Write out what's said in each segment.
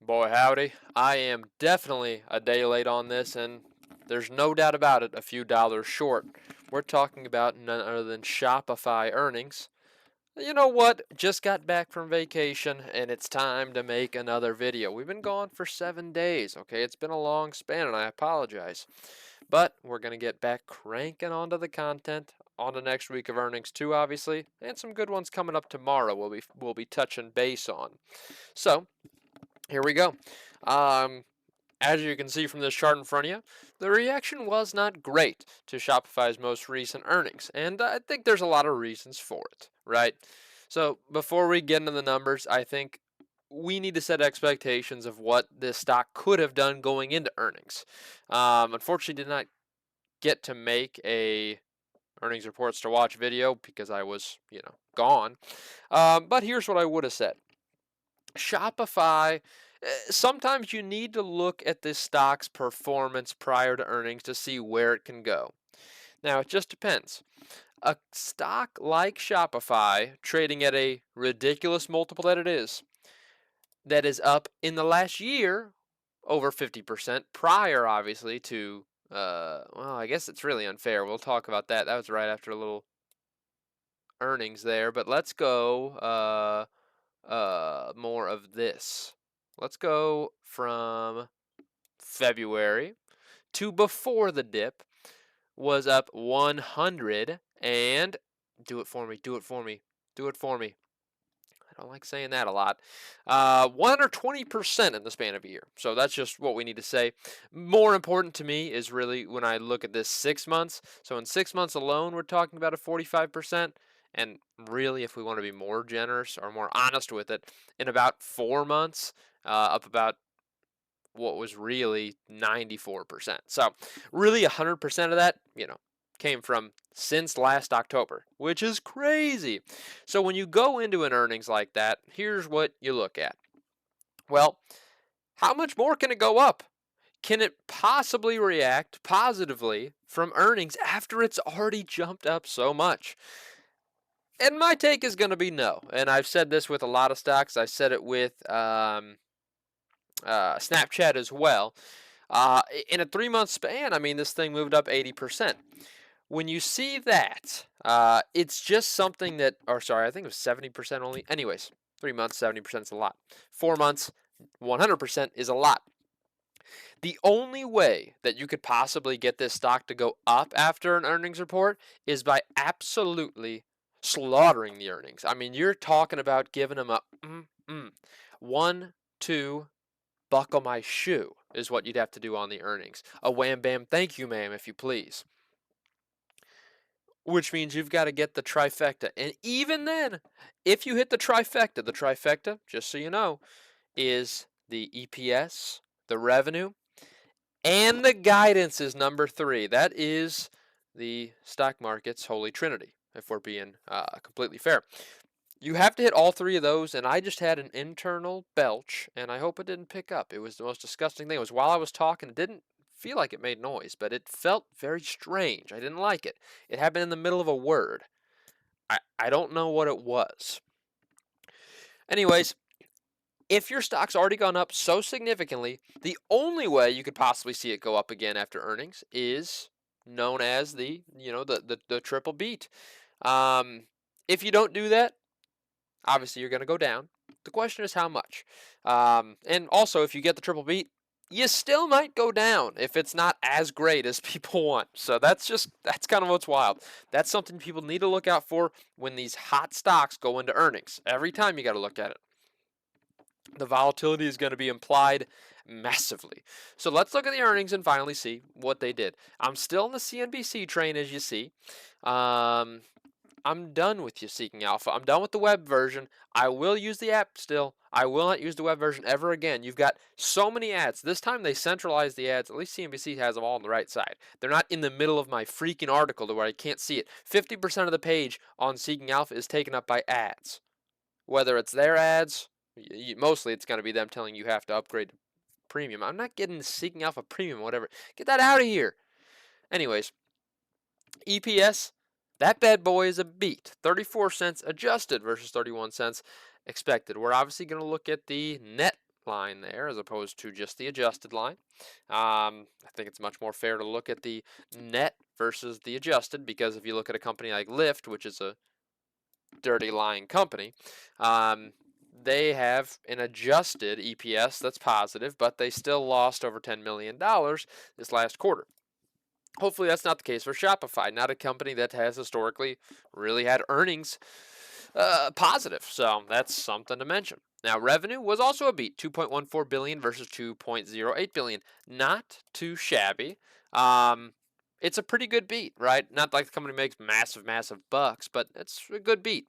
Boy, howdy. I am definitely a day late on this, and there's no doubt about it, a few dollars short. We're talking about none other than Shopify earnings. You know what? Just got back from vacation, and it's time to make another video. We've been gone for 7 days, okay? It's been a long span, and I apologize. But we're going to get back cranking onto the content on the next week of earnings, too, obviously, and some good ones coming up tomorrow we'll be touching base on. So, here we go. Um, as you can see from this chart in front of you, the reaction was not great to Shopify's most recent earnings, and I think there's a lot of reasons for it, right? So before we get into the numbers, I think we need to set expectations of what this stock could have done going into earnings. Unfortunately, did not get to make a earnings reports to watch video because I was, gone. But here's what I would have said. Shopify, sometimes you need to look at this stock's performance prior to earnings to see where it can go. Now, it just depends. A stock like Shopify, trading at a ridiculous multiple that is up in the last year over 50%, prior, obviously, to, well, I guess it's really unfair. We'll talk about that. That was right after a little earnings there, but let's go more of this. Let's go from February to before the dip was up 100 and do it for me, do it for me, do it for me. I don't like saying that a lot. 120% in the span of a year. So that's just what we need to say. More important to me is really when I look at this 6 months. So in 6 months alone, we're talking about a 45%. And really, if we want to be more generous or more honest with it, in about 4 months, up about what was really 94%. So really 100% of that, came from since last October, which is crazy. So when you go into an earnings like that, here's what you look at. Well, how much more can it go up? Can it possibly react positively from earnings after it's already jumped up so much? And my take is going to be no. And I've said this with a lot of stocks. I said it with Snapchat as well. In a 3 month span, I mean, this thing moved up 80%. When you see that, it's just something that, or sorry, I think it was 70% only. Anyways, 3 months, 70% is a lot. 4 months, 100% is a lot. The only way that you could possibly get this stock to go up after an earnings report is by absolutely slaughtering the earnings. I mean, you're talking about giving them a 1, 2, buckle my shoe is what you'd have to do on the earnings. A wham bam, thank you, ma'am, if you please. Which means you've got to get the trifecta. And even then, if you hit the trifecta, just so you know, is the EPS, the revenue, and the guidance is number 3. That is the stock market's holy trinity, if we're being completely fair. You have to hit all 3 of those, and I just had an internal belch, and I hope it didn't pick up. It was the most disgusting thing. It was while I was talking, it didn't feel like it made noise, but it felt very strange. I didn't like it. It happened in the middle of a word. I don't know what it was. Anyways, if your stock's already gone up so significantly, the only way you could possibly see it go up again after earnings is known as the triple beat. If you don't do that, obviously you're going to go down. The question is how much. And also, if you get the triple beat, you still might go down if it's not as great as people want. So that's kind of what's wild. That's something people need to look out for when these hot stocks go into earnings. Every time you got to look at it. The volatility is going to be implied massively. So let's look at the earnings and finally see what they did. I'm still in the CNBC train, as you see. I'm done with you seeking alpha. I'm done with the web version. I will use the app still. I will not use the web version ever again. You've got so many ads. This time they centralized the ads. At least CNBC has them all on the right side. They're not in the middle of my freaking article to where I can't see it. 50% of the page on Seeking Alpha is taken up by ads. Whether it's their ads, mostly it's going to be them telling you have to upgrade to premium. I'm not getting Seeking Alpha premium, whatever. Get that out of here. Anyways, EPS, that bad boy is a beat. 34 cents adjusted versus 31 cents expected. We're obviously going to look at the net line there as opposed to just the adjusted line. I think it's much more fair to look at the net versus the adjusted, because if you look at a company like Lyft, which is a dirty lying company, um, they have an adjusted EPS that's positive, but they still lost over $10 million this last quarter. Hopefully that's not the case for Shopify, not a company that has historically really had earnings positive. So that's something to mention. Now, revenue was also a beat, 2.14 billion versus 2.08 billion. Not too shabby. It's a pretty good beat, right? Not like the company makes massive bucks, but it's a good beat.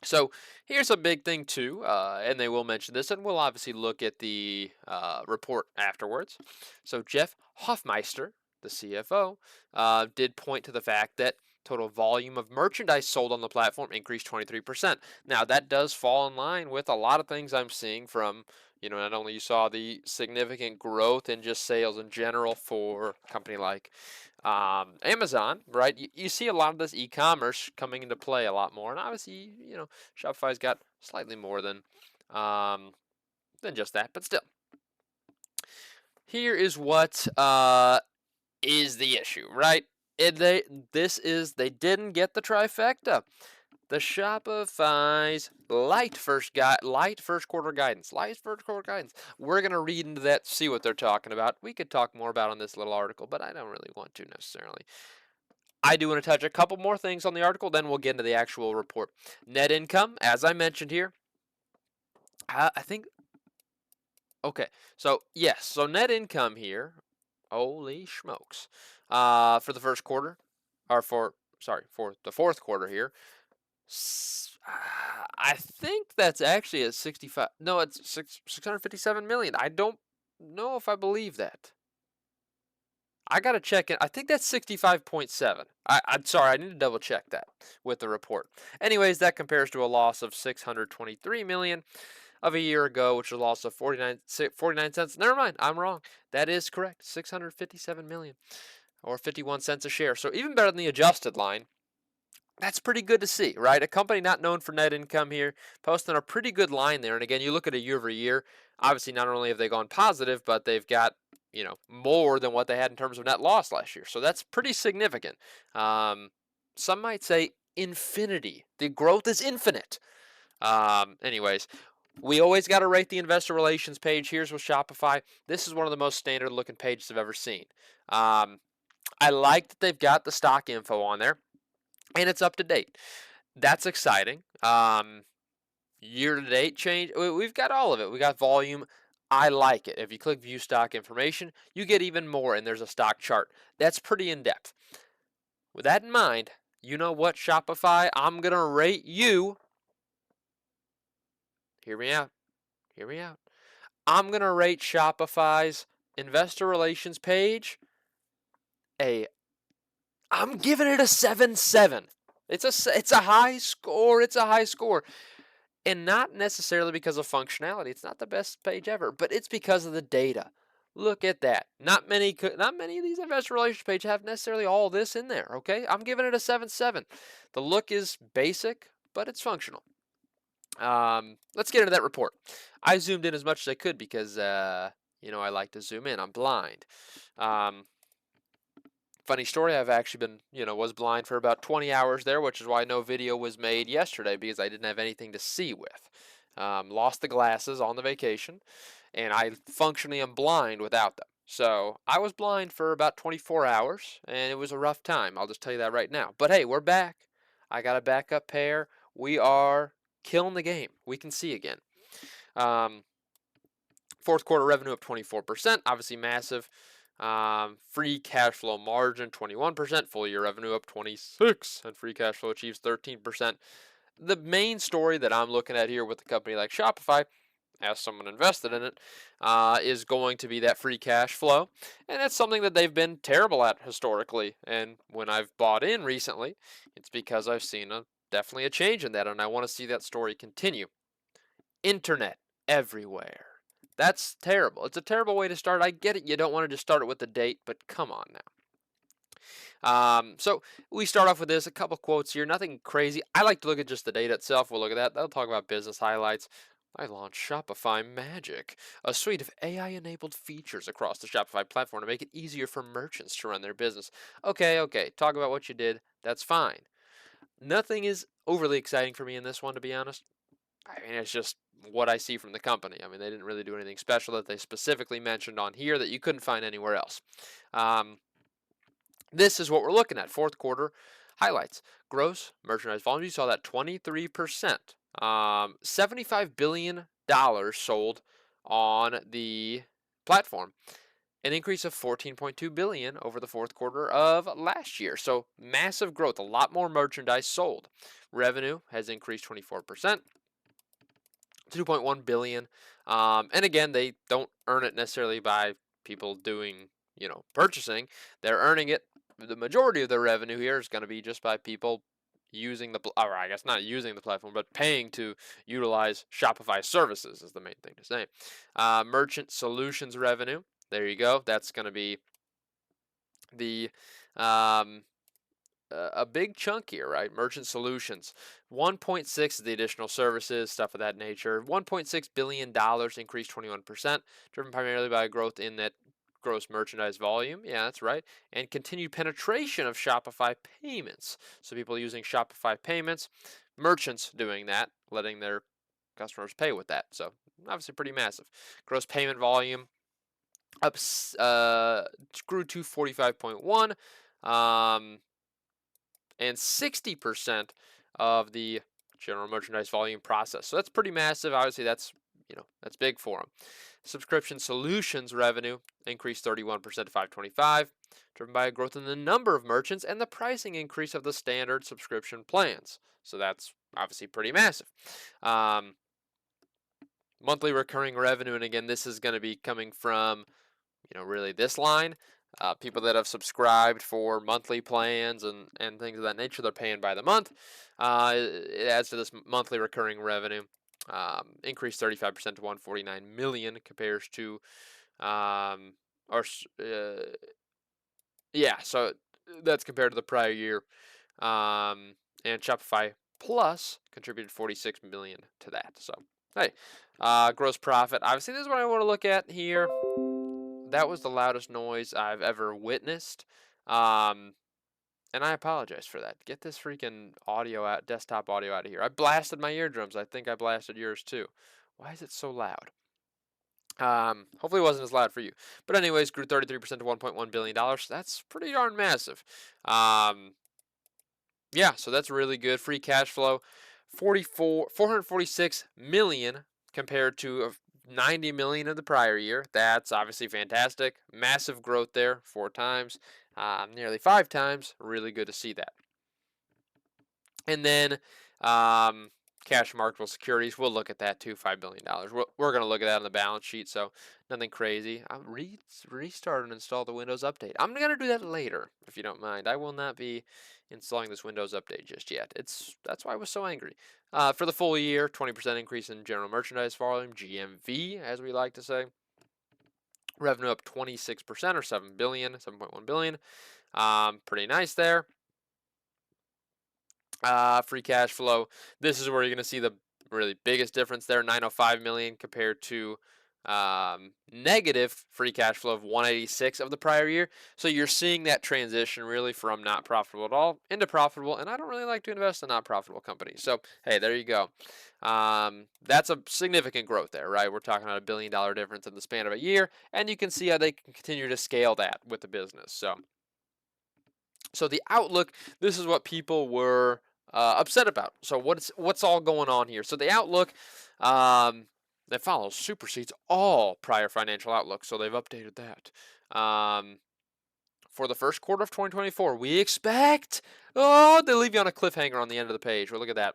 So here's a big thing too, and they will mention this, and we'll obviously look at the report afterwards. So Jeff Hoffmeister, the CFO, did point to the fact that total volume of merchandise sold on the platform increased 23%. Now that does fall in line with a lot of things I'm seeing from, not only you saw the significant growth in just sales in general for a company like Amazon, right? You see a lot of this e-commerce coming into play a lot more, and obviously, Shopify's got slightly more than just that, but still. Here is what is the issue, right? They didn't get the trifecta. The Shopify's light first quarter guidance. We're gonna read into that, see what they're talking about. We could talk more about on this little article, but I don't really want to necessarily. I do want to touch a couple more things on the article, then we'll get into the actual report. Net income, as I mentioned here, I think. Okay, so yes, so net income here. Holy smokes! For the first quarter, or for the fourth quarter here. I think that's actually at 65. No, it's 657 million. I don't know if I believe that. I gotta check it. I think that's 65.7. I'm sorry, I need to double check that with the report. Anyways, that compares to a loss of 623 million of a year ago, which was a loss of 49 cents. Never mind, I'm wrong. That is correct. 657 million, or 51 cents a share. So even better than the adjusted line. That's pretty good to see, right? A company not known for net income here, posting a pretty good line there. And again, you look at it year over year, obviously not only have they gone positive, but they've got, more than what they had in terms of net loss last year. So that's pretty significant. Some might say infinity. The growth is infinite. Anyways, we always got to rate the investor relations page. Here's with Shopify. This is one of the most standard looking pages I've ever seen. I like that they've got the stock info on there, and it's up to date. That's exciting. Year to date change, we've got all of it. We got volume. I like it. If you click view stock information, you get even more, and there's a stock chart. That's pretty in depth. With that in mind, you know what, Shopify? I'm going to rate you. Hear me out. I'm going to rate Shopify's investor relations page I'm giving it a 7.7. It's a high score. And not necessarily because of functionality. It's not the best page ever, but it's because of the data. Look at that. Not many of these investor relations pages have necessarily all this in there, okay? I'm giving it a 7.7. The look is basic, but it's functional. Let's get into that report. I zoomed in as much as I could because, I like to zoom in. I'm blind. Funny story, I've actually been, was blind for about 20 hours there, which is why no video was made yesterday, because I didn't have anything to see with. Lost the glasses on the vacation, and I functionally am blind without them. So I was blind for about 24 hours, and it was a rough time. I'll just tell you that right now. But hey, we're back. I got a backup pair. We are killing the game. We can see again. Fourth quarter revenue up 24%, obviously massive. Free cash flow margin 21%, full year revenue up 26%, and free cash flow achieves 13%. The main story that I'm looking at here with a company like Shopify, as someone invested in it, is going to be that free cash flow, and that's something that they've been terrible at historically. And when I've bought in recently, it's because I've seen definitely a change in that, and I want to see that story continue. Internet everywhere. That's terrible. It's a terrible way to start. I get it. You don't want to just start it with the date, but come on now. So we start off with this, a couple quotes here, nothing crazy. I like to look at just the data itself. We'll look at that. They'll talk about business highlights. I launched Shopify Magic, a suite of AI-enabled features across the Shopify platform to make it easier for merchants to run their business. Okay, okay, talk about what you did. That's fine. Nothing is overly exciting for me in this one, to be honest. I mean, it's just what I see from the company. I mean, they didn't really do anything special that they specifically mentioned on here that you couldn't find anywhere else. Um, this is what we're looking at. Fourth quarter highlights. Gross merchandise volume. You saw that 23%. $75 billion sold on the platform, an increase of 14.2 billion over the fourth quarter of last year. So massive growth, a lot more merchandise sold. Revenue has increased 24%. 2.1 billion. And again, they don't earn it necessarily by people doing, purchasing. They're earning it. The majority of their revenue here is going to be just by people using or I guess not using the platform, but paying to utilize Shopify services is the main thing to say. Merchant solutions revenue. There you go. That's going to be the um, a big chunk here, right? Merchant solutions. 1.6 is the additional services, stuff of that nature. $1.6 billion increased 21%, driven primarily by growth in that gross merchandise volume. Yeah, that's right. And continued penetration of Shopify payments. So people using Shopify payments, merchants doing that, letting their customers pay with that. So obviously pretty massive. Gross payment volume up grew to 45.1. And 60% of the general merchandise volume process. So that's pretty massive. Obviously, that's big for them. Subscription solutions revenue increased 31% to 525, driven by a growth in the number of merchants and the pricing increase of the standard subscription plans. So that's obviously pretty massive. Monthly recurring revenue, and again, this is going to be coming from really this line. People that have subscribed for monthly plans and things of that nature, they're paying by the month. It adds to this monthly recurring revenue. Increased 35% to 149 million compares to, or yeah, so that's compared to the prior year. And Shopify Plus contributed 46 million to that. So hey, gross profit. Obviously, this is what I want to look at here. That was the loudest noise I've ever witnessed. And I apologize for that. Get this freaking audio out, desktop audio out of here. I blasted my eardrums. I think I blasted yours too. Why is it so loud? Hopefully it wasn't as loud for you. But anyways, grew 33% to $1.1 billion. That's pretty darn massive. Yeah, so that's really good. Free cash flow, 446 million compared to 90 million of the prior year. That's obviously fantastic. Massive growth there, 4 times, nearly 5 times. Really good to see that. And then cash and marketable securities, we'll look at that too, $5 billion. We're going to look at that on the balance sheet, so nothing crazy. I'll restart and install the Windows Update. I'm going to do that later, if you don't mind. I will not be installing this Windows Update just yet. That's why I was so angry. For the full year, 20% increase in general merchandise volume, GMV, as we like to say. Revenue up 26% or 7.1 billion. Pretty nice there. Free cash flow. This is where you're going to see the really biggest difference there. 905 million compared to negative free cash flow of 186 of the prior year. So you're seeing that transition really from not profitable at all into profitable. And I don't really like to invest in not profitable companies. So hey, there you go. That's a significant growth there, right? We're talking about $1 billion difference in the span of a year, and you can see how they can continue to scale that with the business. So the outlook, this is what people were upset about. So what's all going on here? So the outlook that follows supersedes all prior financial outlooks. So they've updated that. For the first quarter of 2024, we expect. Oh, they leave you on a cliffhanger on the end of the page. Well, look at that.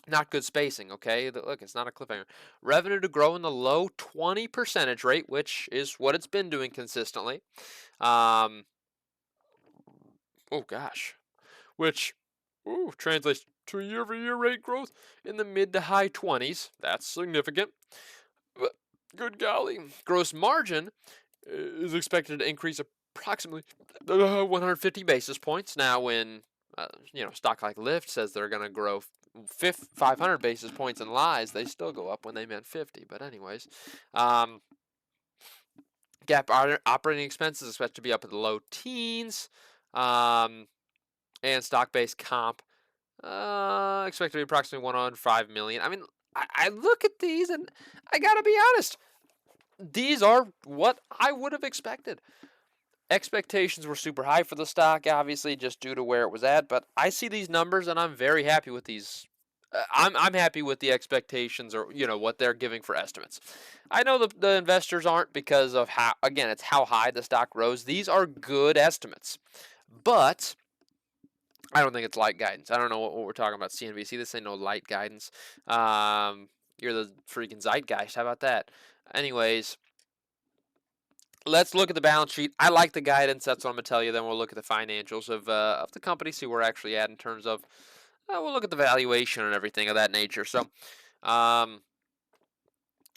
Not good spacing, okay? Look, it's not a cliffhanger. Revenue to grow in the low 20% rate, which is what it's been doing consistently. Oh gosh, which translates to a year-over-year rate growth in the mid to high 20s. That's significant. But good golly, gross margin is expected to increase approximately 150 basis points. Now, when stock like Lyft says they're going to grow 500 basis points in lies, they still go up when they meant 50. But anyways, um, GAAP operating expenses expected to be up in the low teens, and stock-based comp expected to be approximately 105 million. I mean, I look at these and I gotta be honest, these are what I would have expected. Expectations were super high for the stock, obviously, just due to where it was at. But I see these numbers, and I'm very happy with these. I'm happy with the expectations, or what they're giving for estimates. I know the investors aren't, because of how, again, it's how high the stock rose. These are good estimates, but I don't think it's light guidance. I don't know what we're talking about. CNBC, this ain't no light guidance. You're the freaking zeitgeist. How about that? Anyways, let's look at the balance sheet. I like the guidance. That's what I'm going to tell you. Then we'll look at the financials of the company, see where we're actually at in terms of, we'll look at the valuation and everything of that nature. So um,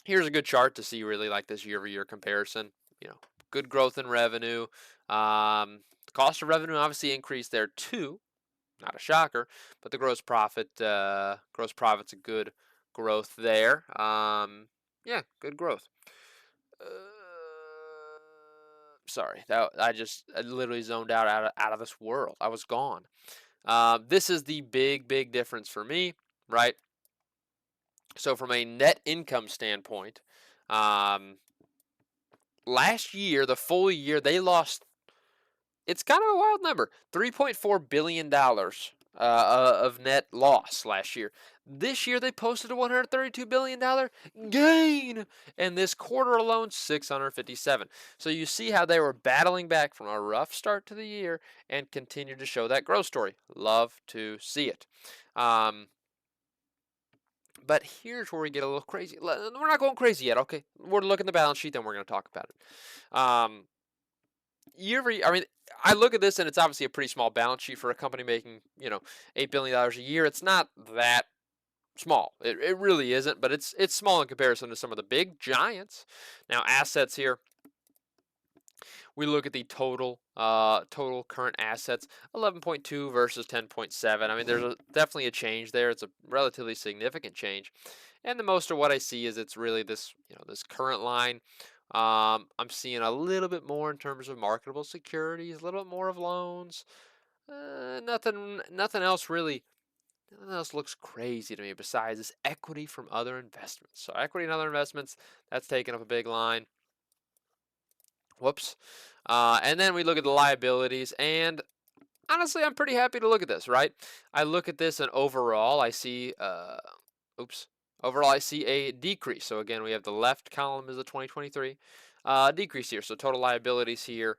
here's a good chart to see really like this year-over-year comparison. Good growth in revenue. The cost of revenue obviously increased there too. Not a shocker, but the gross profit's a good growth there. Yeah, good growth. Uh, Sorry, that I literally zoned out of this world. I was gone. This is the big difference for me, right? So from a net income standpoint, um, last year, the full year, they lost. It's kind of a wild number, $3.4 billion of net loss last year. This year they posted a $132 billion gain, and this quarter alone, 657. So you see how they were battling back from a rough start to the year and continue to show that growth story. Love to see it. But here's where we get a little crazy. We're not going crazy yet, okay? We're looking at the balance sheet, then we're going to talk about it. I mean, I look at this and it's obviously a pretty small balance sheet for a company making, $8 billion a year. It's not that small. It really isn't, but it's small in comparison to some of the big giants. Now, assets here, we look at the total current assets, 11.2 versus 10.7. I mean, there's definitely a change there. It's a relatively significant change. And the most of what I see is it's really this, this current line. I'm seeing a little bit more in terms of marketable securities, a little bit more of loans. Nothing else really. Nothing else looks crazy to me besides this equity from other investments. So equity and other investments, that's taking up a big line. Whoops. And then we look at the liabilities, and honestly, I'm pretty happy to look at this, right? I look at this, and overall, I see, overall, I see a decrease. So again, we have the left column is the 2023 decrease here. So total liabilities here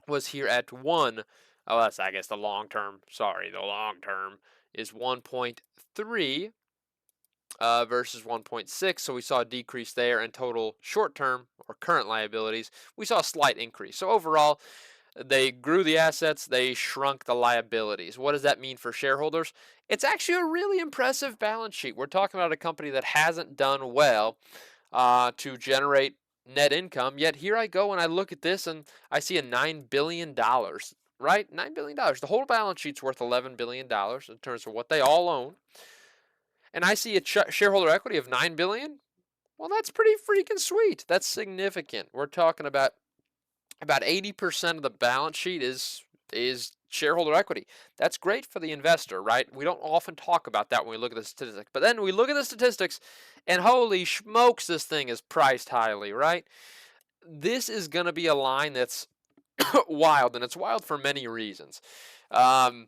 was here at 1. Oh, that's, I guess, the long term. Sorry, the long term is 1.3 versus 1.6. So we saw a decrease there, and total short term or current liabilities, we saw a slight increase. So overall, they grew the assets, they shrunk the liabilities. What does that mean for shareholders? It's actually a really impressive balance sheet. We're talking about a company that hasn't done well to generate net income. Yet here I go and I look at this and I see a $9 billion, right? $9 billion. The whole balance sheet's worth $11 billion in terms of what they all own. And I see a shareholder equity of $9 billion. Well, that's pretty freaking sweet. That's significant. We're talking about 80% of the balance sheet is shareholder equity. That's great for the investor, right? We don't often talk about that when we look at the statistics. But then we look at the statistics, and holy smokes, this thing is priced highly, right? This is going to be a line that's wild, and it's wild for many reasons. It,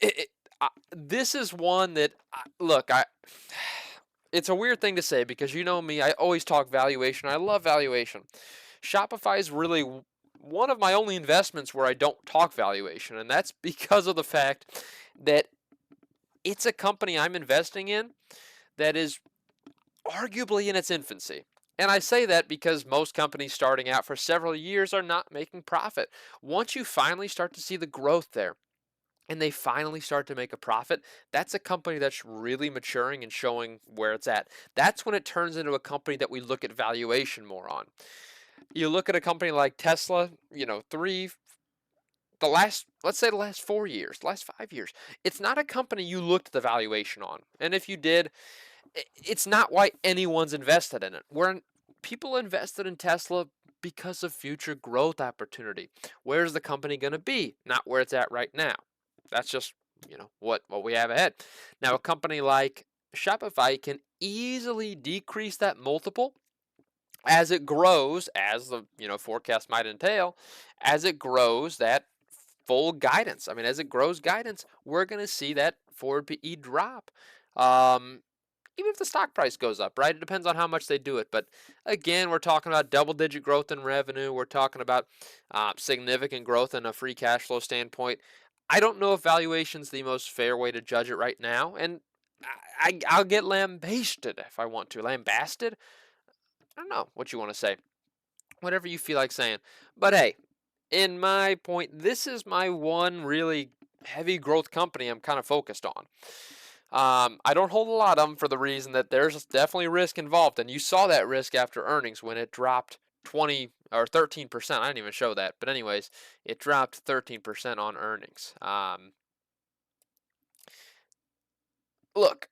it, this is one that, look, it's a weird thing to say because you know me, I always talk valuation. I love valuation. Shopify is really one of my only investments where I don't talk valuation, and that's because of the fact that it's a company I'm investing in that is arguably in its infancy. And I say that because most companies starting out for several years are not making profit. Once you finally start to see the growth there, and they finally start to make a profit, that's a company that's really maturing and showing where it's at. That's when it turns into a company that we look at valuation more on. You look at a company like Tesla, let's say the last 4 years, the last 5 years, it's not a company you looked at the valuation on. And if you did, it's not why anyone's invested in it. People invested in Tesla because of future growth opportunity. Where's the company going to be? Not where it's at right now. That's just, what we have ahead. Now, a company like Shopify can easily decrease that multiple as it grows, as the forecast might entail, as it grows that full guidance. I mean, as it grows guidance, we're going to see that forward PE drop. Um, Even if the stock price goes up, right? It depends on how much they do it. But again, we're talking about double-digit growth in revenue. We're talking about significant growth in a free cash flow standpoint. I don't know if valuation's the most fair way to judge it right now, and I'll get lambasted if I want to. Lambasted? I don't know what you want to say. Whatever you feel like saying. But hey, in my point, this is my one really heavy growth company I'm kind of focused on. I don't hold a lot of them for the reason that there's definitely risk involved, and you saw that risk after earnings when it dropped 20 or 13%. I didn't even show that, but anyways, it dropped 13% on earnings. Look,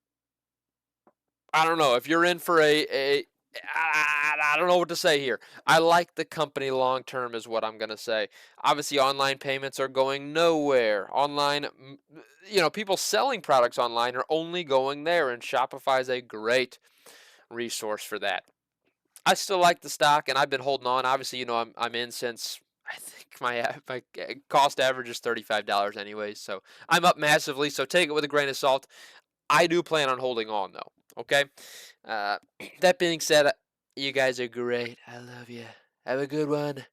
I don't know if you're in for I don't know what to say here. I like the company long term, is what I'm gonna say. Obviously, online payments are going nowhere. Online, people selling products online are only going there, and Shopify is a great resource for that. I still like the stock, and I've been holding on. Obviously, I'm in since I think my cost average is $35 anyways, so I'm up massively. So take it with a grain of salt. I do plan on holding on though. Okay. Uh, that being said, you guys are great. I love you. Have a good one.